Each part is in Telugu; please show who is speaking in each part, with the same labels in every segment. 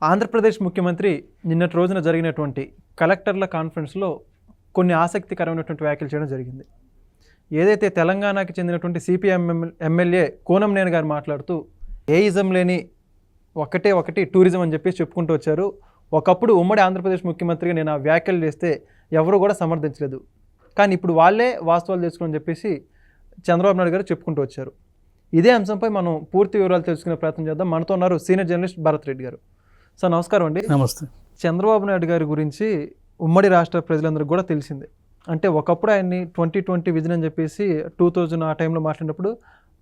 Speaker 1: ఆంధ్రప్రదేశ్ ముఖ్యమంత్రి నిన్నటి రోజున జరిగినటువంటి కలెక్టర్ల కాన్ఫరెన్స్లో కొన్ని ఆసక్తికరమైనటువంటి వ్యాఖ్యలు చేయడం జరిగింది. ఏదైతే తెలంగాణకి చెందినటువంటి సిపిఎం ఎమ్మెల్యే కూనంనేని గారు మాట్లాడుతూ ఏయిజం లేని ఒకటి టూరిజం అని చెప్పి చెప్పుకుంటూ వచ్చారు. ఒకప్పుడు ఉమ్మడి ఆంధ్రప్రదేశ్ ముఖ్యమంత్రిగా నేను ఆ వ్యాఖ్యలు చేస్తే ఎవరు కూడా సమర్థించలేదు, కానీ ఇప్పుడు వాళ్ళే వాస్తవాలు తెలుసుకోని చెప్పేసి చంద్రబాబు నాయుడు గారు చెప్పుకుంటూ వచ్చారు. ఇదే అంశంపై మనం పూర్తి వివరాలు తెలుసుకునే ప్రయత్నం చేద్దాం. మనతో ఉన్నారు సీనియర్ జర్నలిస్ట్ భరత్ రెడ్డి గారు. సార్ నమస్కారం అండి.
Speaker 2: నమస్తే.
Speaker 1: చంద్రబాబు నాయుడు గారి గురించి ఉమ్మడి రాష్ట్ర ప్రజలందరికీ కూడా తెలిసిందే. అంటే ఒకప్పుడు ఆయన్ని 2020 విజన్ అని చెప్పేసి 2000 ఆ టైంలో మాట్లాడినప్పుడు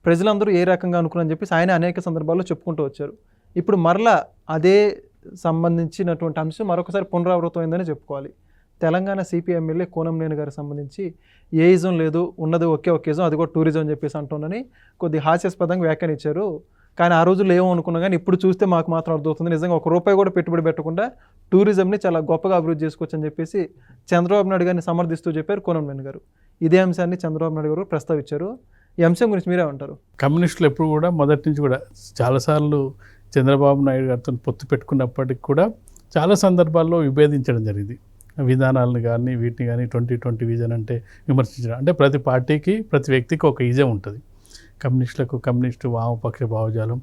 Speaker 1: ప్రజలందరూ ఏ రకంగా అనుకున్నారని చెప్పేసి ఆయన అనేక సందర్భాల్లో చెప్పుకుంటూ వచ్చారు. ఇప్పుడు మరలా అదే సంబంధించినటువంటి అంశం మరొకసారి పునరావృతమైందని చెప్పుకోవాలి. తెలంగాణ సిపిఐ ఎమ్మెల్యే కూనంనేని గారికి సంబంధించి ఏయిజం లేదు, ఉన్నది ఒకే ఇజం, అది కూడా టూరిజం అని చెప్పేసి అంటున్నానని కొద్ది హాస్యాస్పదంగా వ్యాఖ్యానించారు. కానీ ఆ రోజుల్లో ఏమో అనుకున్నా కానీ ఇప్పుడు చూస్తే మాకు మాత్రం అర్థమవుతుంది, నిజంగా ₹1 కూడా పెట్టుబడి పెట్టకుండా టూరిజంని చాలా గొప్పగా అభివృద్ధి చేసుకోవచ్చు అని చెప్పేసి చంద్రబాబు నాయుడు గారిని సమర్థిస్తూ చెప్పారు కూనంనేని గారు. ఇదే అంశాన్ని చంద్రబాబు నాయుడు గారు ప్రస్తావించారు. ఈ అంశం గురించి మీరే ఉంటారు?
Speaker 2: కమ్యూనిస్టులు ఎప్పుడు కూడా మొదటి నుంచి కూడా చాలాసార్లు చంద్రబాబు నాయుడు గారితో పొత్తు పెట్టుకున్నప్పటికీ కూడా చాలా సందర్భాల్లో విభేదించడం జరిగింది. విధానాలను కానీ వీటిని కానీ 2020 విజన్ అంటే విమర్శించడం. అంటే ప్రతి పార్టీకి ప్రతి వ్యక్తికి ఒక ఇజం ఉంటుంది. కమ్యూనిస్టులకు కమ్యూనిస్టు వామపక్ష భావజాలం,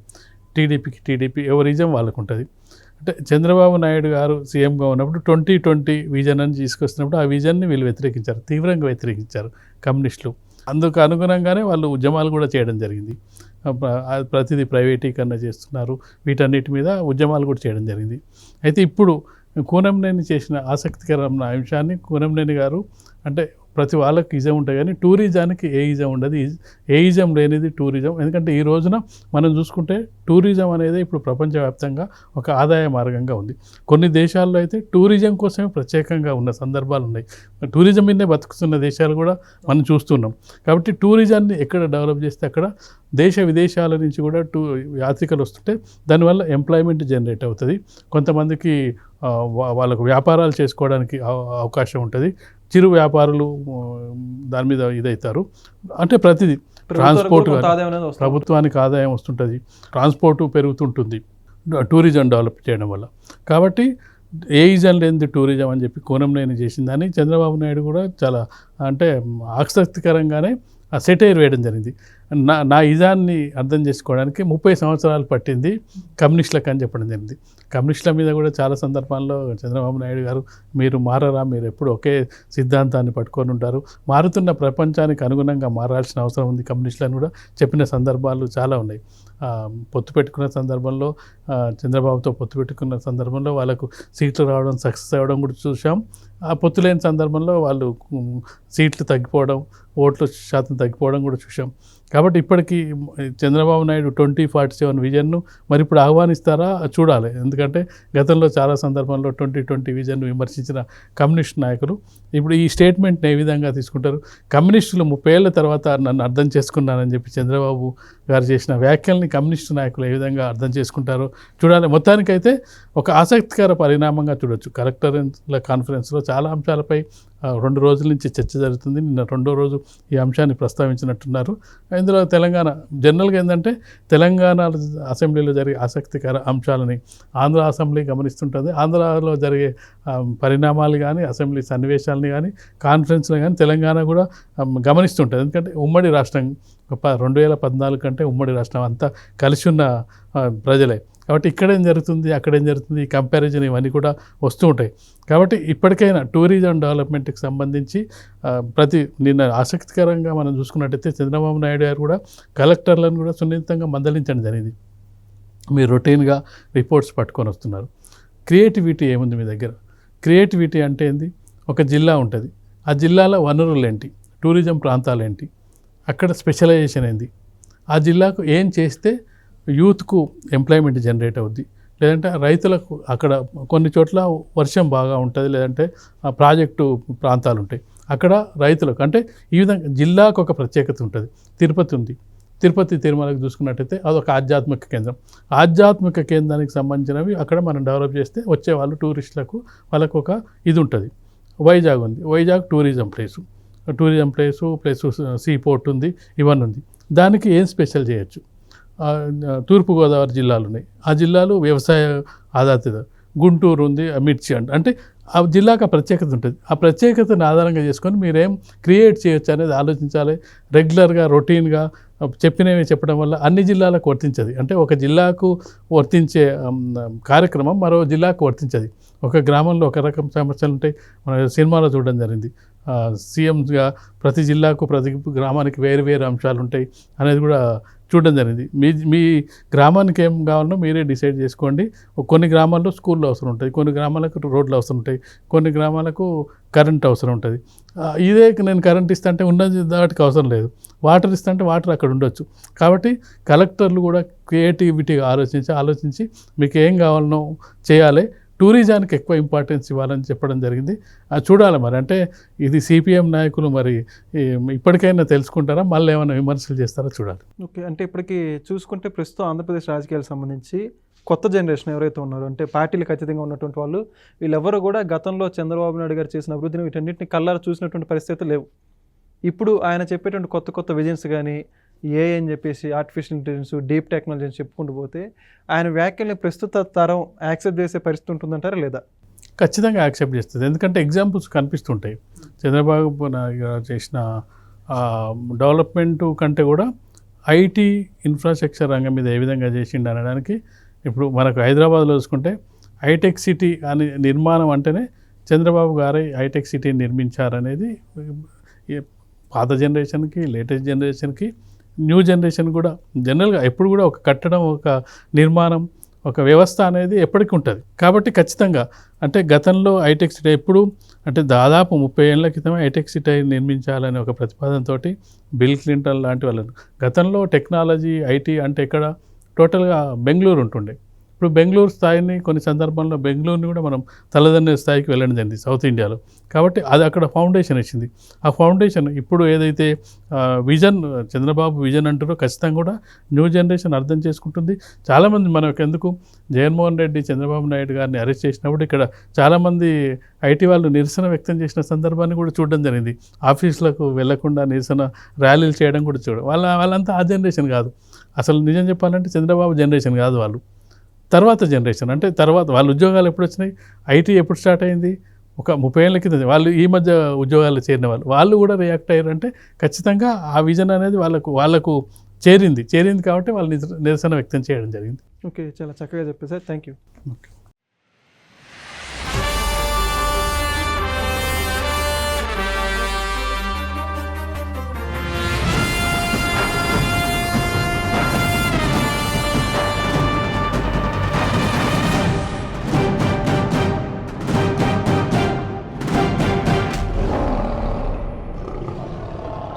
Speaker 2: టీడీపీకి టీడీపీ, ఎవరి ఇజం వాళ్ళకు ఉంటుంది. అంటే చంద్రబాబు నాయుడు గారు సీఎంగా ఉన్నప్పుడు 2020 విజన్ అని తీసుకొస్తున్నప్పుడు ఆ విజన్ని వీళ్ళు వ్యతిరేకించారు, తీవ్రంగా వ్యతిరేకించారు కమ్యూనిస్టులు. అందుకు అనుగుణంగానే వాళ్ళు ఉద్యమాలు కూడా చేయడం జరిగింది. ప్రతిదీ ప్రైవేటీకరణ చేస్తున్నారు, వీటన్నిటి మీద ఉద్యమాలు కూడా చేయడం జరిగింది. అయితే ఇప్పుడు కూనంనేని చేసిన ఆసక్తికరమైన అంశాన్ని కూనంనేని గారు అంటే ప్రతి వాళ్ళకి ఇజం ఉంటాయి కానీ టూరిజానికి ఏ ఇజం ఉండదు, ఏ ఇజం లేనిది టూరిజం. ఎందుకంటే ఈ రోజున మనం చూసుకుంటే టూరిజం అనేది ఇప్పుడు ప్రపంచవ్యాప్తంగా ఒక ఆదాయ మార్గంగా ఉంది. కొన్ని దేశాల్లో అయితే టూరిజం కోసమే ప్రత్యేకంగా ఉన్న సందర్భాలు ఉన్నాయి. టూరిజం మీదే బతుకుతున్న దేశాలు కూడా మనం చూస్తున్నాం. కాబట్టి టూరిజాన్ని ఎక్కడ డెవలప్ చేస్తే అక్కడ దేశ విదేశాల నుంచి కూడా యాత్రికులు వస్తుంటే దానివల్ల ఎంప్లాయ్మెంట్ జనరేట్ అవుతుంది. కొంతమందికి వాళ్ళకు వ్యాపారాలు చేసుకోవడానికి అవకాశం ఉంటుంది. చిరు వ్యాపారులు దాని మీద ఇదవుతారు. అంటే ప్రతిదీ ట్రాన్స్పోర్ట్ ప్రభుత్వానికి ఆదాయం వస్తుంటుంది, ట్రాన్స్పోర్టు పెరుగుతుంటుంది టూరిజం డెవలప్ చేయడం వల్ల. కాబట్టి ఏ ఇజం లేనిది టూరిజం అని చెప్పి కూనంనేని చేసిందని చంద్రబాబు నాయుడు కూడా చాలా అంటే ఆసక్తికరంగానే సెటైర్ వేయడం జరిగింది. నా ఇజాన్ని అర్థం చేసుకోవడానికి 30 సంవత్సరాలు పట్టింది కమ్యూనిస్టులకు అని చెప్పడం జరిగింది. కమ్యూనిస్టుల మీద కూడా చాలా సందర్భాల్లో చంద్రబాబు నాయుడు గారు మీరు మారరా, మీరు ఎప్పుడు ఒకే సిద్ధాంతాన్ని పట్టుకొని ఉంటారు, మారుతున్న ప్రపంచానికి అనుగుణంగా మారాల్సిన అవసరం ఉంది కమ్యూనిస్టులను కూడా చెప్పిన సందర్భాలు చాలా ఉన్నాయి. పొత్తు పెట్టుకున్న సందర్భంలో, చంద్రబాబుతో పొత్తు పెట్టుకున్న సందర్భంలో వాళ్ళకు సీట్లు రావడం, సక్సెస్ అవ్వడం కూడా చూసాం. ఆ పొత్తు లేని సందర్భంలో వాళ్ళు సీట్లు తగ్గిపోవడం, ఓట్ల శాతం తగ్గిపోవడం కూడా చూసాం. కాబట్టి ఇప్పటికీ చంద్రబాబు నాయుడు 2047 విజన్ను మరి ఇప్పుడు ఆహ్వానిస్తారా చూడాలి. ఎందుకంటే గతంలో చాలా సందర్భంలో 2020 విజన్ను విమర్శించిన కమ్యూనిస్ట్ నాయకులు ఇప్పుడు ఈ స్టేట్మెంట్ని ఏ విధంగా తీసుకుంటారు? కమ్యూనిస్టులు 30 ఏళ్ల తర్వాత నన్ను అర్థం చేసుకున్నానని చెప్పి చంద్రబాబు గారు చేసిన వ్యాఖ్యల్ని కమ్యూనిస్టు నాయకులు ఏ విధంగా అర్థం చేసుకుంటారో చూడాలి. మొత్తానికైతే ఒక ఆసక్తికర పరిణామంగా చూడొచ్చు. కలెక్టర్ల కాన్ఫరెన్స్లో చాలా అంశాలపై 2 రోజుల నుంచి చర్చ జరుగుతుంది. నిన్న 2వ రోజు ఈ అంశాన్ని ప్రస్తావించినట్టున్నారు. ఇందులో తెలంగాణ జనరల్గా ఏంటంటే తెలంగాణ అసెంబ్లీలో జరిగే ఆసక్తికర అంశాలని ఆంధ్ర అసెంబ్లీ గమనిస్తుంటుంది. ఆంధ్రాలో జరిగే పరిణామాలు కానీ, అసెంబ్లీ సన్నివేశాలని కానీ, కాన్ఫరెన్స్లు కానీ తెలంగాణ కూడా గమనిస్తుంటుంది. ఎందుకంటే ఉమ్మడి రాష్ట్రం 2014 కంటే ఉమ్మడి రాష్ట్రం అంతా కలిసి ఉన్న ప్రజలే. కాబట్టి ఇక్కడేం జరుగుతుంది, అక్కడేం జరుగుతుంది, ఈ కంపారిజన్ ఇవన్నీ కూడా వస్తూ ఉంటాయి. కాబట్టి ఇప్పటికైనా టూరిజం డెవలప్మెంట్కి సంబంధించి నిన్న ఆసక్తికరంగా మనం చూసుకున్నట్టయితే చంద్రబాబు నాయుడు గారు కూడా కలెక్టర్లను కూడా సున్నితంగా మందలించడం జరిగింది. మీరు రొటీన్గా రిపోర్ట్స్ పట్టుకొని వస్తున్నారు, క్రియేటివిటీ ఏముంది మీ దగ్గర? క్రియేటివిటీ అంటే ఏంది? ఒక జిల్లా ఉంటుంది, ఆ జిల్లాలో వనరులు ఏంటి, టూరిజం ప్రాంతాలు ఏంటి, అక్కడ స్పెషలైజేషన్ ఏంది, ఆ జిల్లాకు ఏం చేస్తే యూత్కు ఎంప్లాయ్మెంట్ జనరేట్ అవుద్ది, లేదంటే రైతులకు అక్కడ కొన్ని చోట్ల వర్షం బాగా ఉంటుంది, లేదంటే ప్రాజెక్టు ప్రాంతాలు ఉంటాయి, అక్కడ రైతులకు అంటే ఈ విధంగా జిల్లాకు ఒక ప్రత్యేకత ఉంటుంది. తిరుపతి ఉంది, తిరుపతి తిరుమలకు చూసుకున్నట్టయితే అదొక ఆధ్యాత్మిక కేంద్రం. ఆధ్యాత్మిక కేంద్రానికి సంబంధించినవి అక్కడ మనం డెవలప్ చేస్తే వచ్చేవాళ్ళు టూరిస్టులకు వాళ్ళకు ఒక ఇది ఉంటుంది. వైజాగ్ ఉంది, Vizag tourism place plus see port ఉంది, ఇవన్నీ ఉంది. దానికి ఏం స్పెషల్ చేయొచ్చు? తూర్పుగోదావరి జిల్లాలు ఉన్నాయి. ఆ జిల్లాలు వ్యవసాయ ఆధారిత. గుంటూరు ఉంది, మిర్చి అంటే ఆ జిల్లాకు ఆ ప్రత్యేకత ఉంటుంది. ఆ ప్రత్యేకతను ఆధారంగా చేసుకొని మీరేం క్రియేట్ చేయొచ్చు అనేది ఆలోచించాలి. రెగ్యులర్గా రొటీన్గా చెప్పినవి చెప్పడం వల్ల అన్ని జిల్లాలకు వర్తించదు. అంటే ఒక జిల్లాకు వర్తించే కార్యక్రమం మరో జిల్లాకు వర్తించదు. ఒక గ్రామంలో ఒక రకం సమస్యలు ఉంటాయి. మన సినిమాలో చూడడం జరిగింది. సీఎంగా ప్రతి జిల్లాకు ప్రతి గ్రామానికి వేరు వేరు అంశాలు ఉంటాయి అనేది కూడా చూడడం జరిగింది. మీ గ్రామానికి ఏం కావాలనో మీరే డిసైడ్ చేసుకోండి. కొన్ని గ్రామాల్లో స్కూల్లో అవసరం ఉంటుంది, కొన్ని గ్రామాలకు రోడ్లు అవసరం ఉంటాయి, కొన్ని గ్రామాలకు కరెంట్ అవసరం ఉంటుంది. ఇదే నేను కరెంట్ ఇస్తా అంటే ఉన్నది వాటికి అవసరం లేదు, వాటర్ ఇస్తా అంటే వాటర్ అక్కడ ఉండొచ్చు. కాబట్టి కలెక్టర్లు కూడా క్రియేటివిటీగా ఆలోచించి మీకు ఏం కావాలనో చేయాలి. టూరిజానికి ఎక్కువ ఇంపార్టెన్స్ ఇవ్వాలని చెప్పడం జరిగింది. చూడాలి మరి, అంటే ఇది సిపిఎం నాయకులు మరి ఇప్పటికైనా తెలుసుకుంటారా, మళ్ళీ ఏమైనా విమర్శలు చేస్తారా చూడాలి.
Speaker 1: ఓకే, అంటే ఇప్పటికీ చూసుకుంటే ప్రస్తుతం ఆంధ్రప్రదేశ్ రాజకీయాలకు సంబంధించి కొత్త జనరేషన్ ఎవరైతే ఉన్నారో, అంటే పార్టీలు ఖచ్చితంగా ఉన్నటువంటి వాళ్ళు, వీళ్ళెవరు కూడా గతంలో చంద్రబాబు నాయుడు గారు చేసిన అభివృద్ధిని వీటన్నిటిని కళ్ళారా చూసినటువంటి పరిస్థితులు లేవు. ఇప్పుడు ఆయన చెప్పేటువంటి కొత్త విజన్స్ కానీ, ఏఐ అని చెప్పేసి ఆర్టిఫిషియల్ ఇంటెలిజెన్స్, డీప్ టెక్నాలజీ అని చెప్పుకుంటూ పోతే ఆయన వ్యాఖ్యల్ని ప్రస్తుత తరం యాక్సెప్ట్ చేసే పరిస్థితి ఉంటుందంటారా లేదా?
Speaker 2: ఖచ్చితంగా యాక్సెప్ట్ చేస్తుంది. ఎందుకంటే ఎగ్జాంపుల్స్ కనిపిస్తుంటాయి. చంద్రబాబు నాయుడు గారు చేసిన డెవలప్మెంట్ కంటే కూడా ఐటీ ఇన్ఫ్రాస్ట్రక్చర్ రంగం మీద ఏ విధంగా చేసిండు అనడానికి ఇప్పుడు మనకు హైదరాబాద్లో చూసుకుంటే హైటెక్ సిటీ అని నిర్మాణం అంటేనే చంద్రబాబు గారే హైటెక్ సిటీని నిర్మించారనేది పాత జనరేషన్కి, లేటెస్ట్ జనరేషన్కి, న్యూ జనరేషన్ కూడా జనరల్గా ఎప్పుడు కూడా ఒక కట్టడం, ఒక నిర్మాణం, ఒక వ్యవస్థ అనేది ఎప్పటికీ ఉంటుంది. కాబట్టి ఖచ్చితంగా అంటే గతంలో హైటెక్ సిటీ ఎప్పుడు అంటే దాదాపు 30 ఏళ్ల క్రితమే హైటెక్ సిటీ నిర్మించాలనే ఒక ప్రతిపాదనతో బిల్ క్లింటన్ లాంటి వాళ్ళను, గతంలో టెక్నాలజీ ఐటీ అంటే ఇక్కడ టోటల్గా బెంగళూరు ఉంటుండే. ఇప్పుడు బెంగళూరు స్థాయిని కొన్ని సందర్భాల్లో బెంగళూరుని కూడా మనం తలదన్నే స్థాయికి వెళ్ళడం జరిగింది సౌత్ ఇండియాలో. కాబట్టి అది అక్కడ ఫౌండేషన్ ఇచ్చింది. ఆ ఫౌండేషన్ ఇప్పుడు ఏదైతే విజన్ చంద్రబాబు విజన్ అంటారో ఖచ్చితంగా కూడా న్యూ జనరేషన్ అర్థం చేసుకుంటుంది. చాలామంది మనకు ఎందుకు జగన్మోహన్ రెడ్డి చంద్రబాబు నాయుడు గారిని అరెస్ట్ చేసినప్పుడు ఇక్కడ చాలామంది ఐటీ వాళ్ళు నిరసన వ్యక్తం చేసిన సందర్భాన్ని కూడా చూడడం జరిగింది. ఆఫీసులకు వెళ్లకుండా నిరసన ర్యాలీలు చేయడం కూడా వాళ్ళంతా ఆ జనరేషన్ కాదు. అసలు నిజం చెప్పాలంటే చంద్రబాబు జనరేషన్ కాదు వాళ్ళు, తర్వాత జనరేషన్. అంటే తర్వాత వాళ్ళ ఉద్యోగాలు ఎప్పుడు వచ్చినాయి, ఐటీ ఎప్పుడు స్టార్ట్ అయింది, ఒక 30 ఏళ్ళ కింద వాళ్ళు ఈ మధ్య ఉద్యోగాలు చేరిన వాళ్ళు కూడా రియాక్ట్ అయ్యారంటే ఖచ్చితంగా ఆ విజన్ అనేది వాళ్ళకు చేరింది కాబట్టి వాళ్ళు నిరసన వ్యక్తం చేయడం జరిగింది.
Speaker 1: ఓకే, చాలా చక్కగా చెప్పారు సార్. Thank you.
Speaker 2: ఓకే.